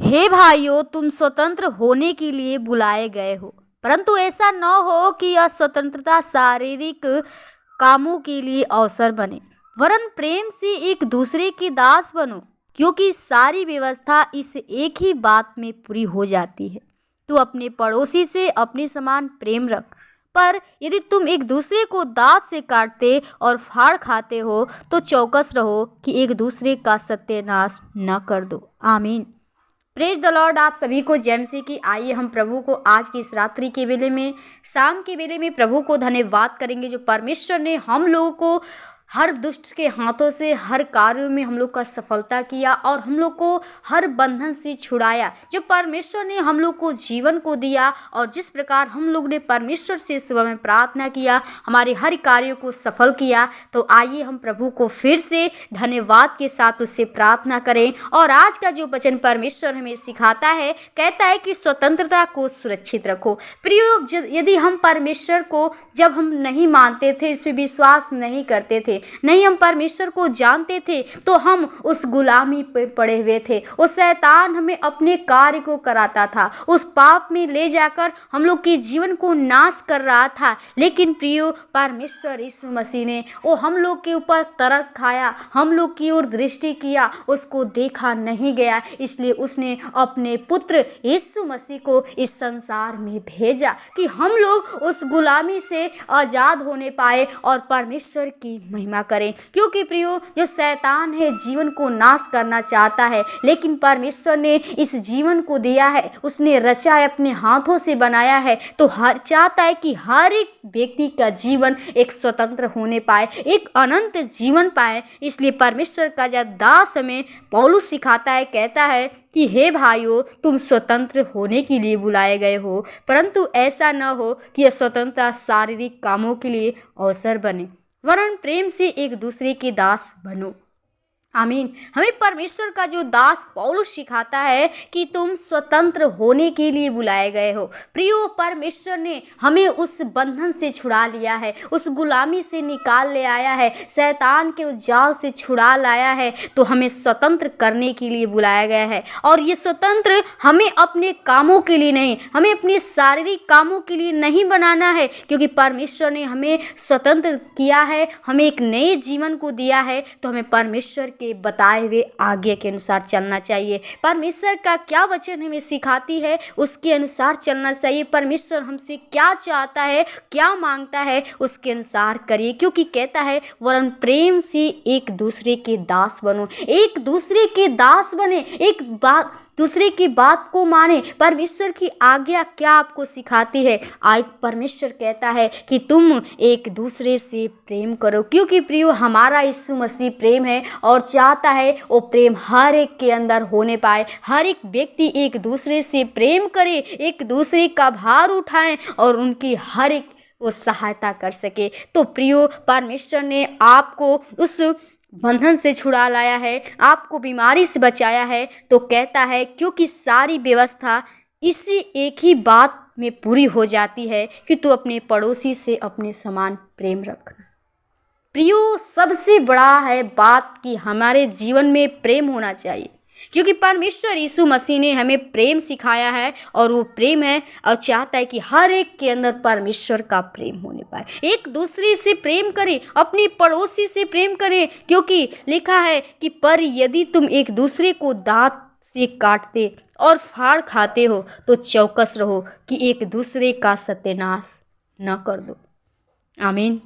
हे भाइयों, तुम स्वतंत्र होने के लिए बुलाए गए हो, परंतु ऐसा न हो कि यह स्वतंत्रता शारीरिक कामों के लिए अवसर बने, वरन प्रेम से एक दूसरे के दास बनो, क्योंकि सारी व्यवस्था इस एक ही बात में पूरी हो जाती है। तू अपने पड़ोसी से अपने समान प्रेम रख। पर यदि तुम एक दूसरे को दांत से काटते और फाड़ खाते हो, तो चौकस रहो कि एक दूसरे का सत्यानाश न कर दो। आमीन। Praise the Lord. आप सभी को जय मसीह की। आइए हम प्रभु को आज की इस रात्रि के वेले में, शाम के वेले में प्रभु को धन्यवाद करेंगे, जो परमेश्वर ने हम लोगों को हर दुष्ट के हाथों से हर कार्यों में हम लोग का सफलता किया और हम लोग को हर बंधन से छुड़ाया। जो परमेश्वर ने हम लोग को जीवन को दिया और जिस प्रकार हम लोग ने परमेश्वर से सुबह में प्रार्थना किया, हमारे हर कार्यों को सफल किया। तो आइए हम प्रभु को फिर से धन्यवाद के साथ उससे प्रार्थना करें। और आज का जो वचन परमेश्वर हमें सिखाता है, कहता है कि स्वतंत्रता को सुरक्षित रखो। प्रियो, यदि हम परमेश्वर को जब हम नहीं मानते थे, इस पर विश्वास नहीं करते थे, नहीं हम परमेश्वर को जानते थे, तो हम उस गुलामी पे पड़े हुए थे। उस शैतान हमें अपने कार्य को कराता था, उस पाप में ले जाकर हम लोग के जीवन को नाश कर रहा था। लेकिन प्रियो, परमेश्वर यीशु मसीह ने वो हम लोग के ऊपर तरस खाया, हम लोग की ओर दृष्टि किया, उसको देखा नहीं गया, इसलिए उसने अपने पुत्र यीशु मसीह को इस संसार में भेजा कि हम लोग उस गुलामी से आजाद होने पाए और परमेश्वर की महिमा करें। क्योंकि प्रियो, जो शैतान है जीवन को नाश करना चाहता है, लेकिन परमेश्वर ने इस जीवन को दिया है, उसने रचा है, अपने हाथों से बनाया है, तो हर चाहता है कि हर एक व्यक्ति का जीवन एक स्वतंत्र होने पाए, एक अनंत जीवन पाए। इसलिए परमेश्वर का जब दास हमें पौलुस सिखाता है, कहता है कि हे भाइयों, तुम स्वतंत्र होने के लिए बुलाए गए हो, परंतु ऐसा न हो कि यह स्वतंत्रता शारीरिक कामों के लिए अवसर बने, वरन प्रेम से एक दूसरे के दास बनो। आमीन। हमें परमेश्वर का जो दास पौलुस सिखाता है कि तुम स्वतंत्र होने के लिए बुलाए गए हो। प्रियो, परमेश्वर ने हमें उस बंधन से छुड़ा लिया है, उस गुलामी से निकाल ले आया है, शैतान के उस जाल से छुड़ा लाया है, तो हमें स्वतंत्र करने के लिए बुलाया गया है। और ये स्वतंत्र हमें अपने कामों के लिए नहीं, हमें अपने शारीरिक कामों के लिए नहीं बनाना है, क्योंकि परमेश्वर ने हमें स्वतंत्र किया है, हमें एक नए जीवन को दिया है। तो हमें परमेश्वर के बताए हुए आज्ञा के अनुसार चलना चाहिए। परमेश्वर का क्या वचन हमें सिखाती है, उसके अनुसार चलना चाहिए। परमेश्वर हमसे क्या चाहता है, क्या मांगता है, उसके अनुसार करिए। क्योंकि कहता है, वरन प्रेम से एक दूसरे के दास बनो। एक दूसरे के दास बने, एक बात दूसरे की बात को माने। परमेश्वर की आज्ञा क्या आपको सिखाती है? आज परमेश्वर कहता है कि तुम एक दूसरे से प्रेम करो, क्योंकि प्रियो, हमारा यीशु मसीह प्रेम है और चाहता है वो प्रेम हर एक के अंदर होने पाए। हर एक व्यक्ति एक दूसरे से प्रेम करे, एक दूसरे का भार उठाए और उनकी हर एक वो सहायता कर सके। तो प्रियो, परमेश्वर ने आपको उस बंधन से छुड़ा लाया है, आपको बीमारी से बचाया है। तो कहता है, क्योंकि सारी व्यवस्था इसी एक ही बात में पूरी हो जाती है कि तू अपने पड़ोसी से अपने समान प्रेम रख। प्रियो, सबसे बड़ा है बात कि हमारे जीवन में प्रेम होना चाहिए, क्योंकि परमेश्वर यीशु मसीह ने हमें प्रेम सिखाया है और वो प्रेम है और चाहता है कि हर एक के अंदर परमेश्वर का प्रेम होने पाए। एक दूसरे से प्रेम करें, अपनी पड़ोसी से प्रेम करें, क्योंकि लिखा है कि पर यदि तुम एक दूसरे को दांत से काटते और फाड़ खाते हो, तो चौकस रहो कि एक दूसरे का सत्यानाश न कर दो। आमीन।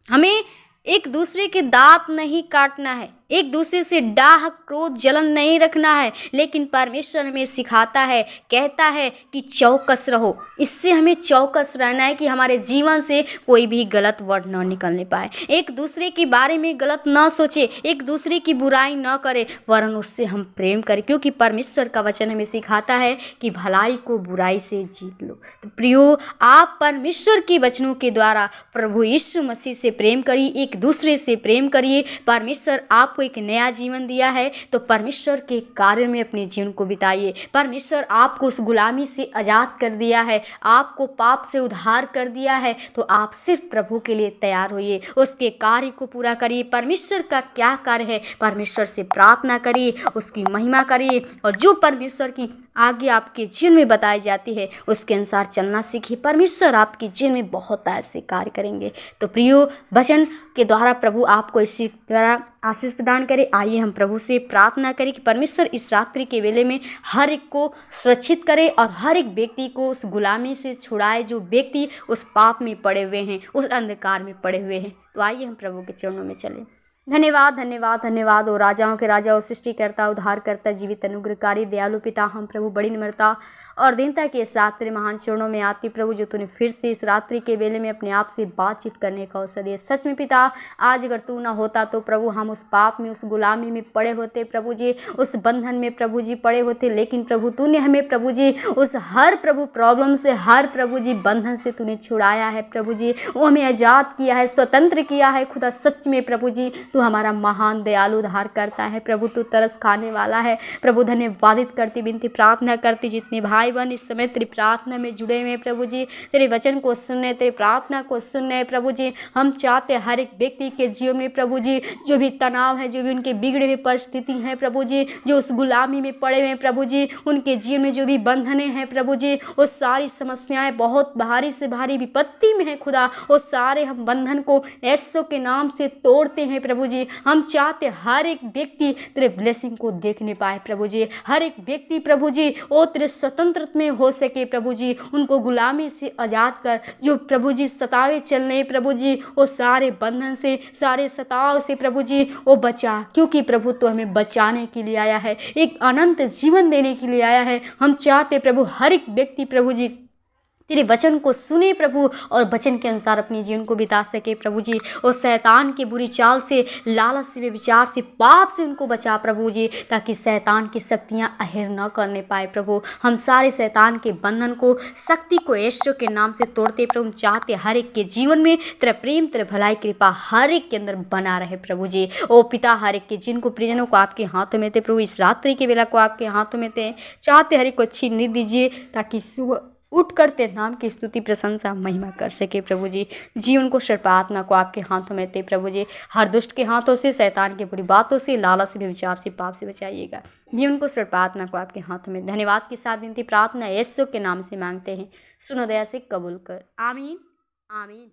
हमें एक दूसरे के दांत नहीं काटना है, एक दूसरे से डाह क्रोध जलन नहीं रखना है, लेकिन परमेश्वर हमें सिखाता है, कहता है कि चौकस रहो। इससे हमें चौकस रहना है कि हमारे जीवन से कोई भी गलत वर्ड न निकलने पाए, एक दूसरे के बारे में गलत ना सोचे, एक दूसरे की बुराई न करे, वरन उससे हम प्रेम करें। क्योंकि परमेश्वर का वचन हमें सिखाता है कि भलाई को बुराई से जीत लो। तो प्रियो, आप परमेश्वर के वचनों के द्वारा प्रभु यीशु मसीह से प्रेम करिए, एक दूसरे से प्रेम करिए। परमेश्वर आपको आपको एक नया जीवन दिया है, तो परमेश्वर के कार्य में अपने जीवन को बिताइए। परमेश्वर आपको उस गुलामी से आज़ाद कर दिया है, आपको पाप से उद्धार कर दिया है, तो आप सिर्फ प्रभु के लिए तैयार होइए, उसके कार्य को पूरा करिए। परमेश्वर का क्या कार्य है, परमेश्वर से प्रार्थना करिए, उसकी महिमा करिए, और जो परमेश्वर की आगे आपके जीवन में बताई जाती है उसके अनुसार चलना सीखिए। परमेश्वर आपके जीवन में बहुत ऐसे कार्य करेंगे। तो प्रियो, वचन के द्वारा प्रभु आपको इसी तरह आशीष प्रदान करे। आइए हम प्रभु से प्रार्थना करें कि परमेश्वर इस रात्रि के वेले में हर एक को सुरक्षित करे और हर एक व्यक्ति को उस गुलामी से छुड़ाए, जो व्यक्ति उस पाप में पड़े हुए हैं, उस अंधकार में पड़े हुए हैं। तो आइए हम प्रभु के चरणों में चलें। धन्यवाद धन्यवाद धन्यवाद ओ राजाओं के राजा, ओ सृष्टिकर्ता, उद्धारकर्ता, जीवित अनुग्रहकारी दयालु पिता, हम प्रभु बड़ी निम्रता और दीनता के साथ तेरे महान चरणों में आती प्रभु, जो तूने फिर से इस रात्रि के वेले में अपने आप से बातचीत करने का अवसर दिया। सच में पिता, आज अगर तू ना होता तो प्रभु हम उस पाप में, उस गुलामी में पड़े होते प्रभु जी, उस बंधन में प्रभु जी पड़े होते। लेकिन प्रभु तूने हमें प्रभु जी उस हर प्रभु प्रॉब्लम से, हर प्रभु जी बंधन से तूने छुड़ाया है प्रभु जी, वो हमें आज़ाद किया है, स्वतंत्र किया है। खुदा सच में प्रभु जी तू हमारा महान दयालु उद्धार करता है प्रभु, तू तरस खाने वाला है प्रभु। धन्यवादित करती, विनती प्रार्थना करती, जितने भाई बहन इस समय तेरी प्रार्थना में जुड़े हुए प्रभु जी, तेरे वचन को सुनने, तेरी प्रार्थना को सुनने प्रभु जी, हम चाहते हर एक व्यक्ति के जीवन में प्रभु जी जो भी तनाव है, जो भी उनके बिगड़े हुए परिस्थिति हैं प्रभु जी, जो उस गुलामी में पड़े हुए हैं प्रभु जी, उनके जीवन में जो भी बंधने हैं प्रभु जी, वो सारी समस्याएं बहुत भारी से भारी विपत्ति में है खुदा, वो सारे हम बंधन को यीशु के नाम से तोड़ते हैं प्रभु जी। हम चाहते हर एक व्यक्ति तेरे ब्लेसिंग को देखने पाए प्रभु जी, हर एक व्यक्ति प्रभु जी वो तेरे स्वतंत्र में हो सके प्रभु जी, उनको गुलामी से आज़ाद कर। जो प्रभु जी सतावे चल रहे प्रभु जी, वो सारे बंधन से, सारे सताव से प्रभु जी वो बचा, क्योंकि प्रभु तो हमें बचाने के लिए आया है, एक अनंत जीवन देने के लिए आया है। हम चाहते प्रभु हर एक व्यक्ति प्रभु जी तेरे वचन को सुने प्रभु, और वचन के अनुसार अपने जीवन को बिता सके प्रभु जी। और शैतान की बुरी चाल से, लालच से, विचार से, पाप से उनको बचा प्रभु जी, ताकि शैतान की शक्तियां अहिर न करने पाए प्रभु। हम सारे शैतान के बंधन को, शक्ति को यीशु के नाम से तोड़ते प्रभु। चाहते हर एक के जीवन में तेरा प्रेम, तेरा भलाई, कृपा हर एक के अंदर बना रहे प्रभु जी। ओ पिता, हर एक के जिनको प्रियजनों को आपके हाथों में थे प्रभु, इस रात्रि के बेला को आपके हाथों में थे, चाहते हर एक को अच्छी नींद दीजिए, ताकि सुबह उठ कर तेरे नाम की स्तुति, प्रशंसा, महिमा कर सके प्रभु जी। जीवन को, सर्पात्मा को आपके हाथों में थे प्रभु जी, हर दुष्ट के हाथों से, शैतान की बुरी बातों से, लालच से, विचार से, पाप से बचाइएगा। जीवन को, सर्पात्मा को आपके हाथों में धन्यवाद के साथ विनती प्रार्थना यीशु के नाम से मांगते हैं, सुनो दया से कबूल कर, आमीन आमीन।